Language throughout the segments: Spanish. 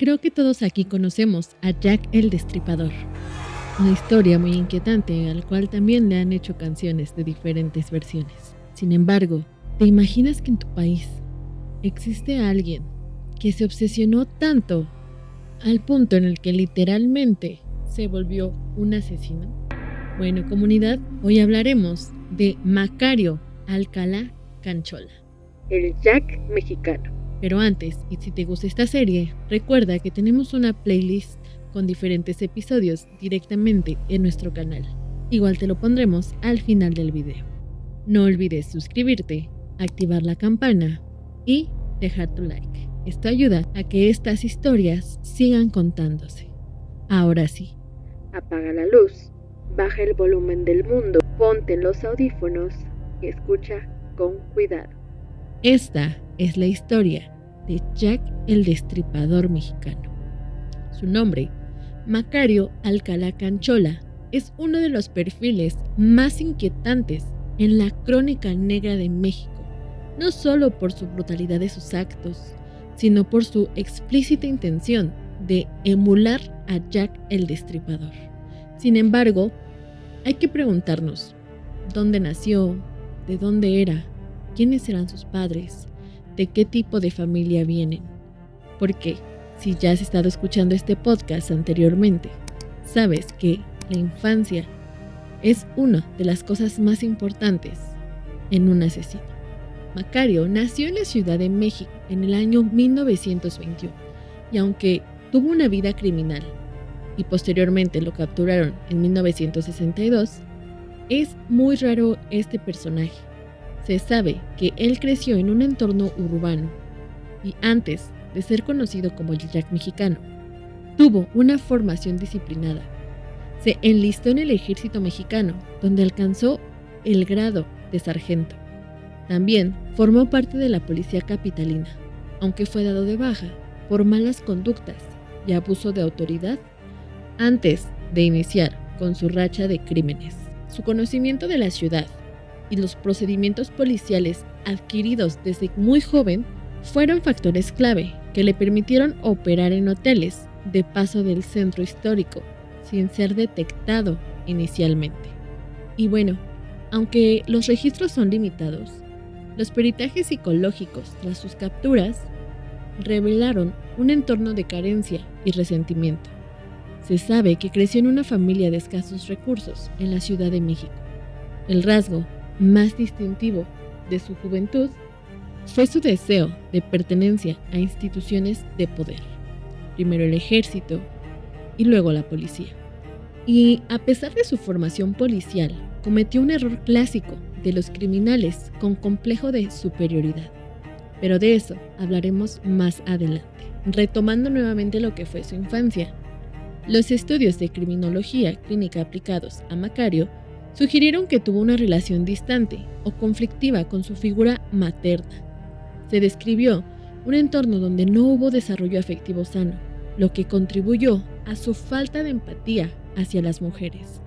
Creo que todos aquí conocemos a Jack el Destripador, una historia muy inquietante al cual también le han hecho canciones de diferentes versiones. Sin embargo, ¿te imaginas que en tu país existe alguien que se obsesionó tanto al punto en el que literalmente se volvió un asesino? Bueno, comunidad, hoy hablaremos de Macario Alcalá Canchola, el Jack mexicano. Pero antes, y si te gusta esta serie, recuerda que tenemos una playlist con diferentes episodios directamente en nuestro canal. Igual te lo pondremos al final del video. No olvides suscribirte, activar la campana y dejar tu like. Esto ayuda a que estas historias sigan contándose. Ahora sí, apaga la luz, baja el volumen del mundo, ponte los audífonos y escucha con cuidado. Esta es la historia de Jack el Destripador mexicano. Su nombre, Macario Alcalá Canchola, es uno de los perfiles más inquietantes en la crónica negra de México, no solo por su brutalidad de sus actos, sino por su explícita intención de emular a Jack el Destripador. Sin embargo, hay que preguntarnos, ¿dónde nació? ¿De dónde era? ¿Quiénes eran sus padres? ¿De qué tipo de familia vienen? Porque si ya has estado escuchando este podcast anteriormente, sabes que la infancia es una de las cosas más importantes en un asesino. Macario nació en la Ciudad de México en el año 1921 y aunque tuvo una vida criminal y posteriormente lo capturaron en 1962, es muy raro este personaje. Se sabe que él creció en un entorno urbano y antes de ser conocido como el Jack mexicano, tuvo una formación disciplinada. Se enlistó en el ejército mexicano, donde alcanzó el grado de sargento. También formó parte de la policía capitalina, aunque fue dado de baja por malas conductas y abuso de autoridad antes de iniciar con su racha de crímenes. Su conocimiento de la ciudad y los procedimientos policiales adquiridos desde muy joven fueron factores clave que le permitieron operar en hoteles de paso del centro histórico sin ser detectado inicialmente. Y bueno, aunque los registros son limitados, los peritajes psicológicos tras sus capturas revelaron un entorno de carencia y resentimiento. Se sabe que creció en una familia de escasos recursos en la Ciudad de México. El rasgo más distintivo de su juventud fue su deseo de pertenencia a instituciones de poder, primero el ejército y luego la policía. Y a pesar de su formación policial, cometió un error clásico de los criminales con complejo de superioridad. Pero de eso hablaremos más adelante. Retomando nuevamente lo que fue su infancia, los estudios de criminología clínica aplicados a Macario sugirieron que tuvo una relación distante o conflictiva con su figura materna. Se describió un entorno donde no hubo desarrollo afectivo sano, lo que contribuyó a su falta de empatía hacia las mujeres.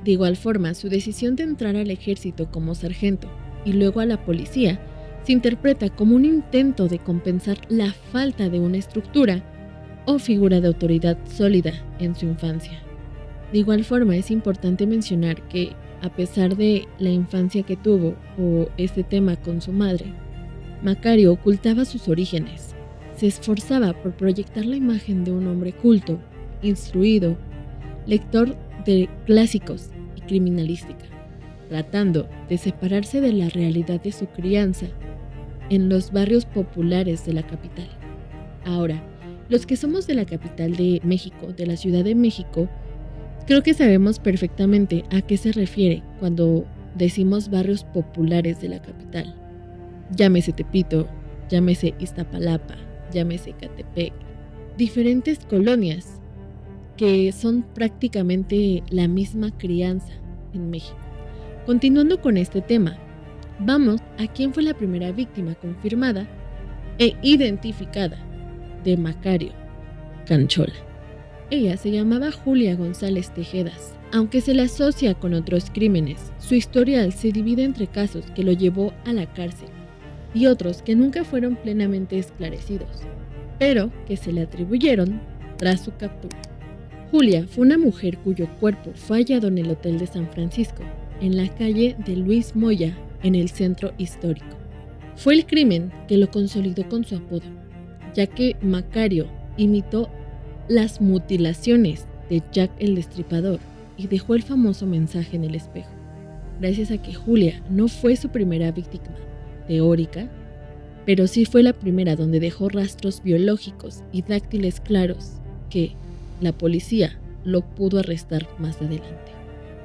De igual forma, su decisión de entrar al ejército como sargento y luego a la policía se interpreta como un intento de compensar la falta de una estructura o figura de autoridad sólida en su infancia. De igual forma, es importante mencionar que, a pesar de la infancia que tuvo o este tema con su madre, Macario ocultaba sus orígenes. Se esforzaba por proyectar la imagen de un hombre culto, instruido, lector de clásicos y criminalística, tratando de separarse de la realidad de su crianza en los barrios populares de la capital. Ahora, los que somos de la capital de México, de la Ciudad de México, creo que sabemos perfectamente a qué se refiere cuando decimos barrios populares de la capital. Llámese Tepito, llámese Iztapalapa, llámese Catepec, diferentes colonias que son prácticamente la misma crianza en México. Continuando con este tema, vamos a quién fue la primera víctima confirmada e identificada de Macario Canchola. Ella se llamaba Julia González Tejedas. Aunque se la asocia con otros crímenes, su historial se divide entre casos que lo llevó a la cárcel y otros que nunca fueron plenamente esclarecidos. pero que se le atribuyeron tras su captura. Julia fue una mujer cuyo cuerpo fue hallado en el Hotel de San Francisco, en la calle de Luis Moya, en el centro histórico. Fue el crimen que lo consolidó con su apodo, ya que Macario imitó las mutilaciones de Jack el Destripador y dejó el famoso mensaje en el espejo. Gracias a que Julia no fue su primera víctima teórica, pero sí fue la primera donde dejó rastros biológicos y dáctiles claros que la policía lo pudo arrestar más adelante.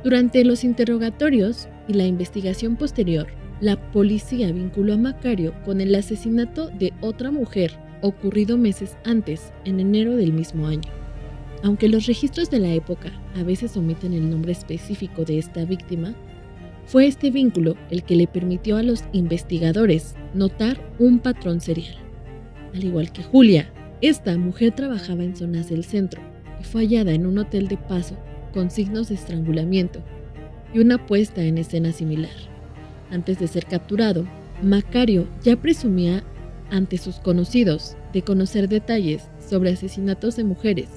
Durante los interrogatorios y la investigación posterior, la policía vinculó a Macario con el asesinato de otra mujer ocurrido meses antes, en enero del mismo año. Aunque los registros de la época a veces omiten el nombre específico de esta víctima, fue este vínculo el que le permitió a los investigadores notar un patrón serial. Al igual que Julia, esta mujer trabajaba en zonas del centro y fue hallada en un hotel de paso con signos de estrangulamiento y una puesta en escena similar. Antes de ser capturado, Macario ya presumía ante sus conocidos de conocer detalles sobre asesinatos de mujeres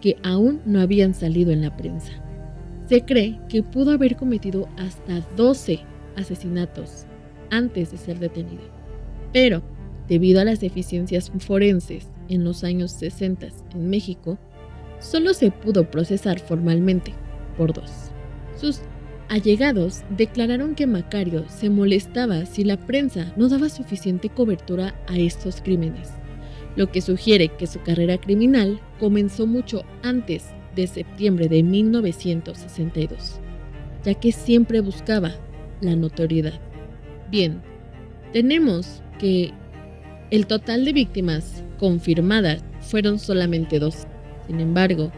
que aún no habían salido en la prensa. Se cree que pudo haber cometido hasta 12 asesinatos antes de ser detenido, pero debido a las deficiencias forenses en los años 60 en México, solo se pudo procesar formalmente por 2. Sus allegados declararon que Macario se molestaba si la prensa no daba suficiente cobertura a estos crímenes, lo que sugiere que su carrera criminal comenzó mucho antes de septiembre de 1962, ya que siempre buscaba la notoriedad. Bien, tenemos que el total de víctimas confirmadas fueron solamente 2. Sin embargo,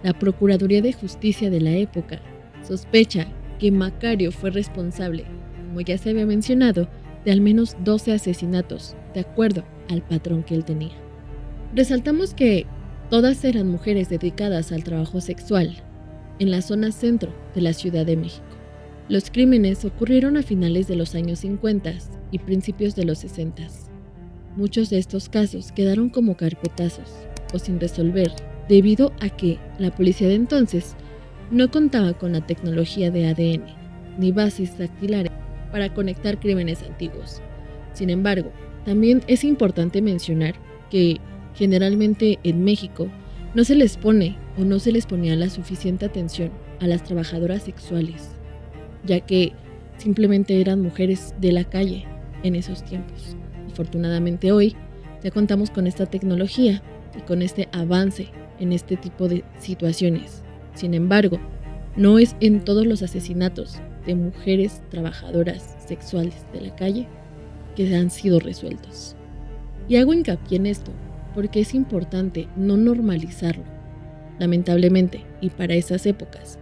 la Procuraduría de Justicia de la época sospecha que Macario fue responsable, como ya se había mencionado, de al menos 12 asesinatos, de acuerdo al patrón que él tenía. Resaltamos que todas eran mujeres dedicadas al trabajo sexual en la zona centro de la Ciudad de México. Los crímenes ocurrieron a finales de los años 50 y principios de los 60. Muchos de estos casos quedaron como carpetazos o sin resolver debido a que la policía de entonces no contaba con la tecnología de ADN ni bases dactilares para conectar crímenes antiguos. Sin embargo, también es importante mencionar que generalmente en México no se les pone o no se les ponía la suficiente atención a las trabajadoras sexuales, ya que simplemente eran mujeres de la calle en esos tiempos. Afortunadamente hoy ya contamos con esta tecnología y con este avance en este tipo de situaciones. Sin embargo, no es en todos los asesinatos de mujeres trabajadoras sexuales de la calle que han sido resueltos. Y hago hincapié en esto porque es importante no normalizarlo. Lamentablemente, y para esas épocas,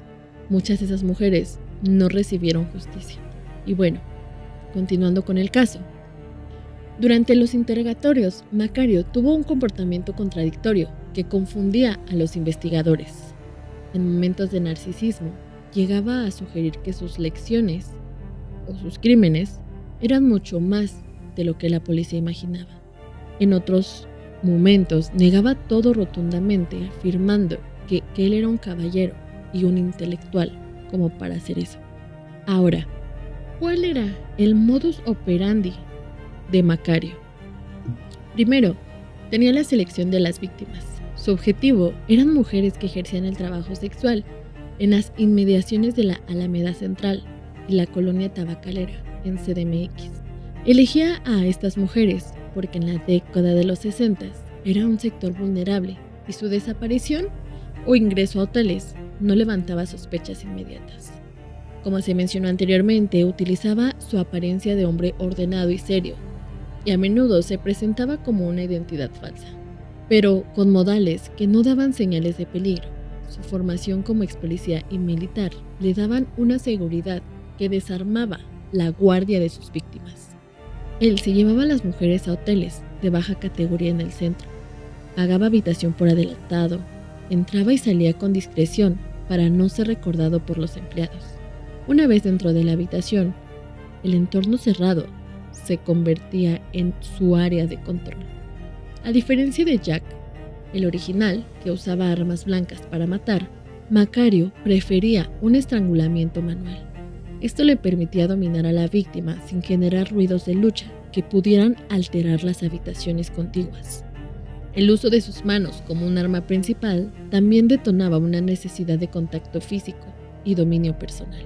muchas de esas mujeres no recibieron justicia. Y bueno, continuando con el caso. Durante los interrogatorios, Macario tuvo un comportamiento contradictorio que confundía a los investigadores. En momentos de narcisismo, llegaba a sugerir que sus lecciones o sus crímenes eran mucho más de lo que la policía imaginaba. En otros momentos, negaba todo rotundamente, afirmando que él era un caballero y un intelectual como para hacer eso. Ahora, ¿cuál era el modus operandi de Macario? Primero, tenía la selección de las víctimas. Su objetivo eran mujeres que ejercían el trabajo sexual en las inmediaciones de la Alameda Central y la colonia tabacalera en CDMX. Elegía a estas mujeres porque en la década de los 60 era un sector vulnerable y su desaparición o ingreso a hoteles no levantaba sospechas inmediatas. Como se mencionó anteriormente, utilizaba su apariencia de hombre ordenado y serio, y a menudo se presentaba como una identidad falsa, pero con modales que no daban señales de peligro. Su formación como expolicía y militar le daban una seguridad que desarmaba la guardia de sus víctimas. Él se llevaba a las mujeres a hoteles de baja categoría en el centro, pagaba habitación por adelantado, entraba y salía con discreción para no ser recordado por los empleados. Una vez dentro de la habitación, el entorno cerrado se convertía en su área de control. A diferencia de Jack, el original, que usaba armas blancas para matar, Macario prefería un estrangulamiento manual. Esto le permitía dominar a la víctima sin generar ruidos de lucha que pudieran alterar las habitaciones contiguas. El uso de sus manos como un arma principal también detonaba una necesidad de contacto físico y dominio personal.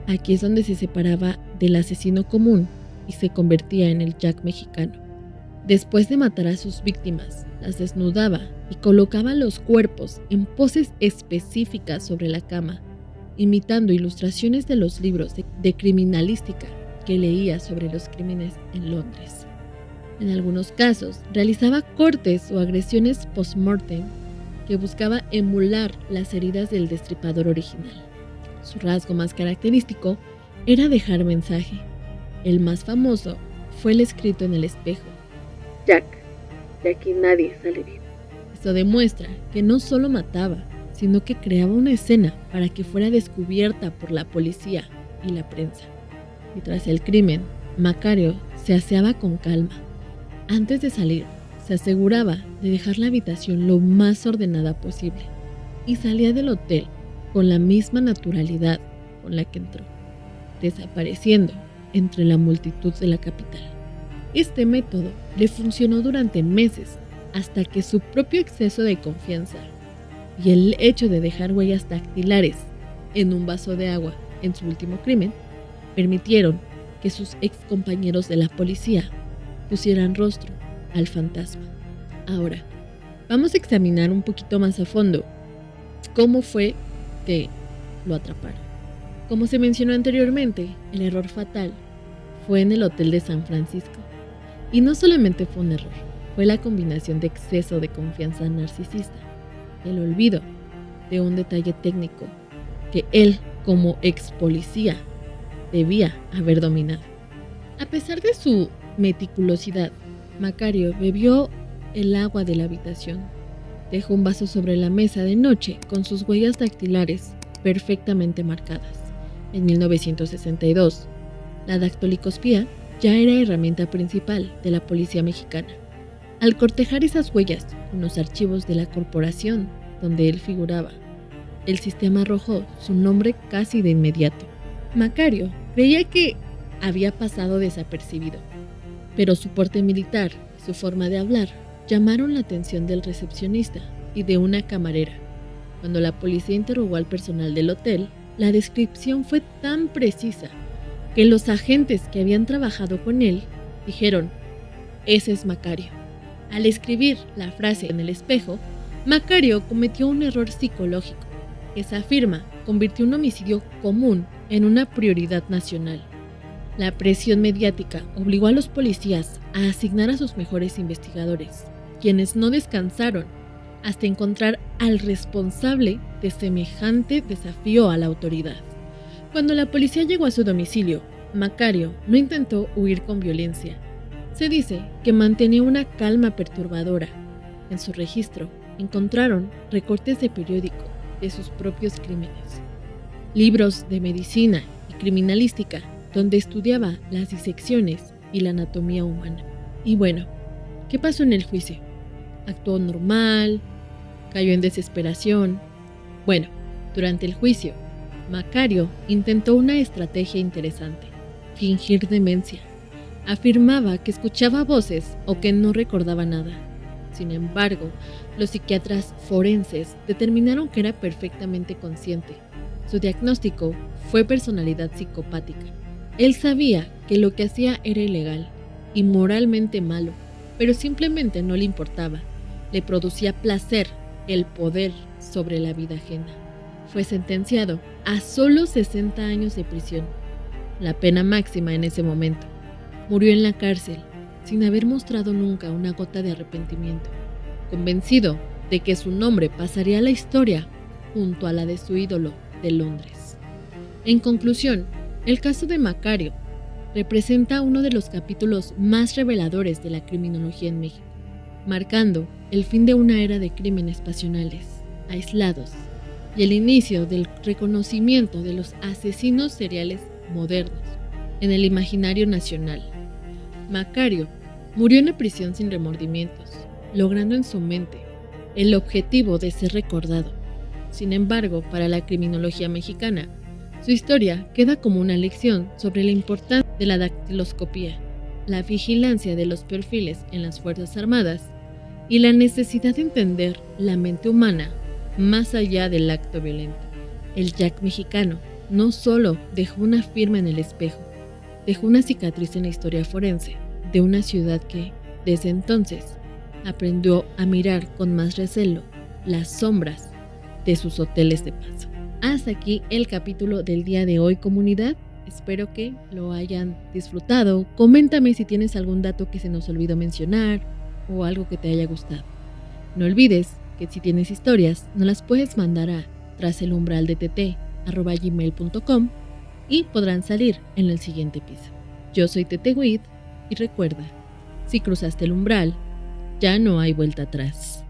Aquí es donde se separaba del asesino común y se convertía en el Jack mexicano. Después de matar a sus víctimas, las desnudaba y colocaba los cuerpos en poses específicas sobre la cama, imitando ilustraciones de los libros de criminalística que leía sobre los crímenes en Londres. En algunos casos, realizaba cortes o agresiones post-mortem que buscaba emular las heridas del destripador original. Su rasgo más característico era dejar mensaje. El más famoso fue el escrito en el espejo: Jack, de aquí nadie sale vivo. Esto demuestra que no solo mataba, sino que creaba una escena para que fuera descubierta por la policía y la prensa. Y tras el crimen, Macario se aseaba con calma. Antes de salir, se aseguraba de dejar la habitación lo más ordenada posible y salía del hotel con la misma naturalidad con la que entró, desapareciendo entre la multitud de la capital. Este método le funcionó durante meses hasta que su propio exceso de confianza y el hecho de dejar huellas dactilares en un vaso de agua en su último crimen permitieron que sus excompañeros de la policía pusieran rostro al fantasma. Ahora, vamos a examinar un poquito más a fondo cómo fue que lo atraparon. Como se mencionó anteriormente, el error fatal fue en el hotel de San Francisco. Y no solamente fue un error, fue la combinación de exceso de confianza narcisista, el olvido de un detalle técnico que él, como ex policía, debía haber dominado. A pesar de su meticulosidad, Macario bebió el agua de la habitación. Dejó un vaso sobre la mesa de noche con sus huellas dactilares perfectamente marcadas. En 1962, la dactiloskopía ya era herramienta principal de la policía mexicana. Al cortejar esas huellas con los archivos de la corporación donde él figuraba, el sistema arrojó su nombre casi de inmediato. Macario creía que había pasado desapercibido, pero su porte militar y su forma de hablar llamaron la atención del recepcionista y de una camarera. Cuando la policía interrogó al personal del hotel, la descripción fue tan precisa que los agentes que habían trabajado con él dijeron: ese es Macario. Al escribir la frase en el espejo, Macario cometió un error psicológico. Esa firma convirtió un homicidio común en una prioridad nacional. La presión mediática obligó a los policías a asignar a sus mejores investigadores, quienes no descansaron hasta encontrar al responsable de semejante desafío a la autoridad. Cuando la policía llegó a su domicilio, Macario no intentó huir con violencia. Se dice que mantenía una calma perturbadora. En su registro encontraron recortes de periódico de sus propios crímenes, libros de medicina y criminalística donde estudiaba las disecciones y la anatomía humana. Y bueno, ¿qué pasó en el juicio? ¿Actuó normal? ¿Cayó en desesperación? Bueno, durante el juicio, Macario intentó una estrategia interesante: fingir demencia. Afirmaba que escuchaba voces o que no recordaba nada. Sin embargo, los psiquiatras forenses determinaron que era perfectamente consciente. Su diagnóstico fue personalidad psicopática. Él sabía que lo que hacía era ilegal y moralmente malo, pero simplemente no le importaba. Le producía placer el poder sobre la vida ajena. Fue sentenciado a solo 60 años de prisión, la pena máxima en ese momento. Murió en la cárcel, sin haber mostrado nunca una gota de arrepentimiento, convencido de que su nombre pasaría a la historia junto a la de su ídolo de Londres. En conclusión, el caso de Macario representa uno de los capítulos más reveladores de la criminología en México, marcando el fin de una era de crímenes pasionales, aislados, y el inicio del reconocimiento de los asesinos seriales modernos en el imaginario nacional. Macario murió en la prisión sin remordimientos, logrando en su mente el objetivo de ser recordado. Sin embargo, para la criminología mexicana, su historia queda como una lección sobre la importancia de la dactiloscopía, la vigilancia de los perfiles en las Fuerzas Armadas y la necesidad de entender la mente humana más allá del acto violento. El Jack mexicano no solo dejó una firma en el espejo, dejó una cicatriz en la historia forense de una ciudad que, desde entonces, aprendió a mirar con más recelo las sombras de sus hoteles de paso. Hasta aquí el capítulo del día de hoy, comunidad. Espero que lo hayan disfrutado. Coméntame si tienes algún dato que se nos olvidó mencionar o algo que te haya gustado. No olvides que si tienes historias, nos las puedes mandar a traselumbraldett@gmail.com y podrán salir en el siguiente piso. Yo soy Tete Wit y recuerda, si cruzaste el umbral, ya no hay vuelta atrás.